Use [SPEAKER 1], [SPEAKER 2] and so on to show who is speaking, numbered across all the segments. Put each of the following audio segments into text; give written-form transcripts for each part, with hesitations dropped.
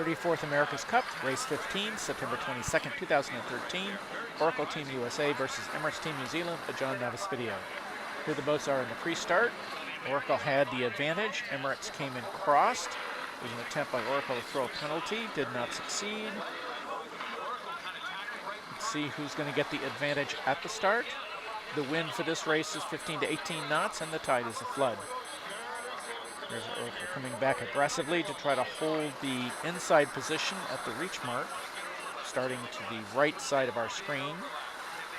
[SPEAKER 1] 34th America's Cup, race 15, September 22nd, 2013. Oracle Team USA versus Emirates Team New Zealand, a John Navis video. Here the boats are in the pre-start. Oracle had the advantage. Emirates came in crossed. There was an attempt by Oracle to throw a penalty, did not succeed. Let's see who's going to get the advantage at the start. The wind for this race is 15 to 18 knots, and the tide is a flood. There's Oracle coming back aggressively to try to hold the inside position at the reach mark, starting to the right side of our screen.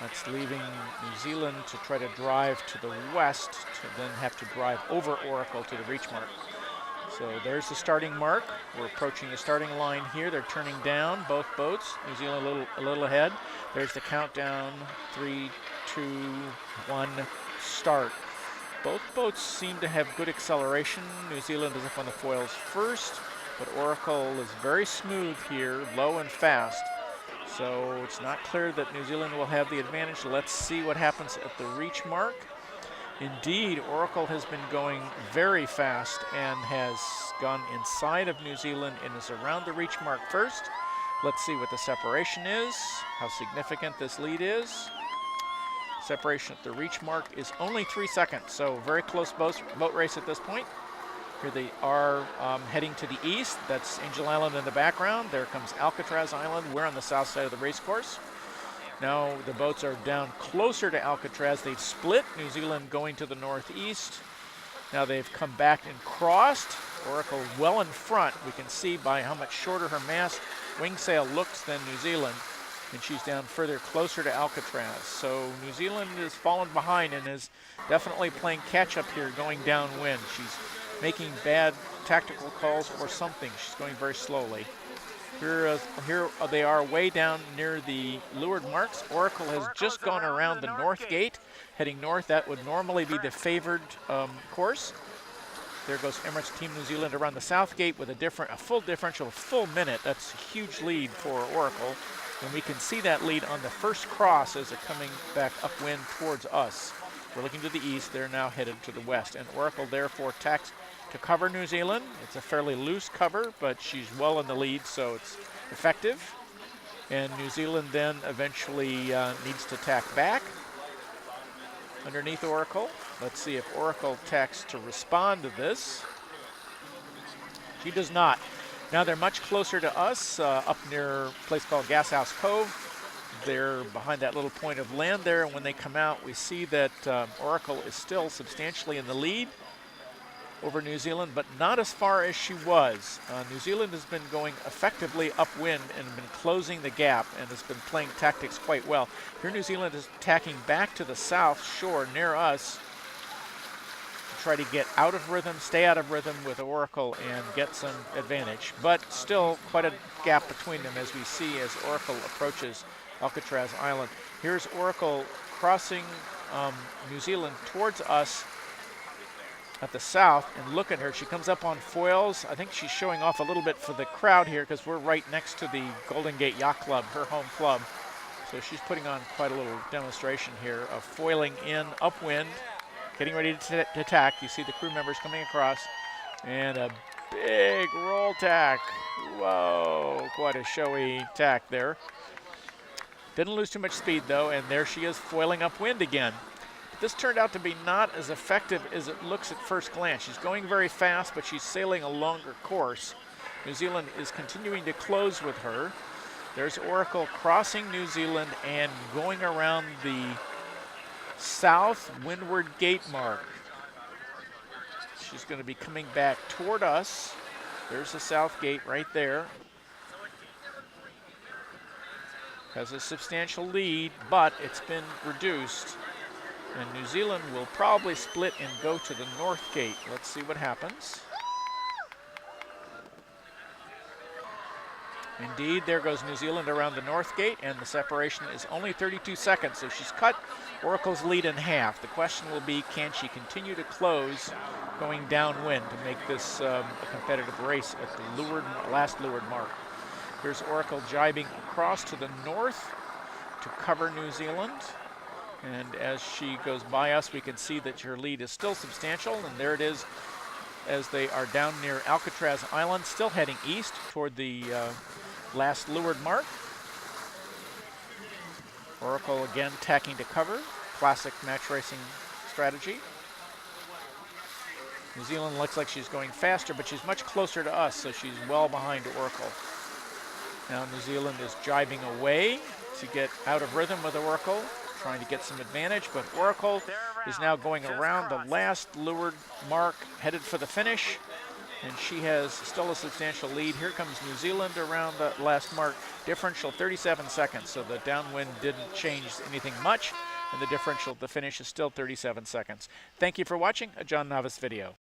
[SPEAKER 1] That's leaving New Zealand to try to drive to the west to then have to drive over Oracle to the reach mark. So there's the starting mark. We're approaching the starting line here. They're turning down, both boats. New Zealand a little ahead. There's the countdown, 3, 2, 1, start. Both boats seem to have good acceleration. New Zealand is up on the foils first, but Oracle is very smooth here, low and fast. So it's not clear that New Zealand will have the advantage. Let's see what happens at the reach mark. Indeed, Oracle has been going very fast and has gone inside of New Zealand and is around the reach mark first. Let's see what the separation is, how significant this lead is. Separation at the reach mark is only 3 seconds, so very close boat race at this point. Here they are heading to the east. That's Angel Island in the background. There comes Alcatraz Island. We're on the south side of the race course. Now the boats are down closer to Alcatraz. They've split, New Zealand going to the northeast. Now they've come back and crossed. Oracle well in front. We can see by how much shorter her mast wing sail looks than New Zealand. And she's down further, closer to Alcatraz. So New Zealand is fallen behind and is definitely playing catch up here, going downwind. She's making bad tactical calls or something. She's going very slowly. Here they are way down near the leeward marks. Oracle has just gone around the north gate, heading north. That would normally be the favored course. There goes Emirates Team New Zealand around the south gate with a full differential, a full minute. That's a huge lead for Oracle. And we can see that lead on the first cross as they're coming back upwind towards us. We're looking to the east. They're now headed to the west. And Oracle therefore tacks to cover New Zealand. It's a fairly loose cover, but she's well in the lead, so it's effective. And New Zealand then eventually needs to tack back underneath Oracle. Let's see if Oracle tacks to respond to this. She does not. Now they're much closer to us, up near a place called Gashouse Cove. They're behind that little point of land there, and when they come out, we see that Oracle is still substantially in the lead over New Zealand, but not as far as she was. New Zealand has been going effectively upwind and been closing the gap and has been playing tactics quite well. Here New Zealand is tacking back to the south shore near us to try to get out of rhythm, stay out of rhythm with Oracle and get some advantage. But still quite a gap between them as we see as Oracle approaches Alcatraz Island. Here's Oracle crossing New Zealand towards us at the south, and look at her. She comes up on foils. I think she's showing off a little bit for the crowd here because we're right next to the Golden Gate Yacht Club, her home club. So she's putting on quite a little demonstration here of foiling in upwind, getting ready to tack. You see the crew members coming across, and a big roll tack. Whoa, quite a showy tack there. Didn't lose too much speed though, and there she is foiling upwind again. This turned out to be not as effective as it looks at first glance. She's going very fast, but she's sailing a longer course. New Zealand is continuing to close with her. There's Oracle crossing New Zealand and going around the south windward gate mark. She's going to be coming back toward us. There's the south gate right there. Has a substantial lead, but it's been reduced. And New Zealand will probably split and go to the north gate. Let's see what happens. Indeed, there goes New Zealand around the north gate, and the separation is only 32 seconds, so she's cut Oracle's lead in half. The question will be, can she continue to close going downwind to make this a competitive race at the last leeward mark? Here's Oracle jibing across to the north to cover New Zealand. And as she goes by us, we can see that her lead is still substantial, and there it is as they are down near Alcatraz Island, still heading east toward the last leeward mark. Oracle again tacking to cover, classic match racing strategy. New Zealand looks like she's going faster, but she's much closer to us, so she's well behind Oracle. Now New Zealand is jibing away to get out of rhythm with Oracle, trying to get some advantage, but Oracle is now going around the last leeward mark, headed for the finish, and she has still a substantial lead. Here comes New Zealand around the last mark, differential 37 seconds, so the downwind didn't change anything much, and the differential at the finish is still 37 seconds. Thank you for watching a John Novice video.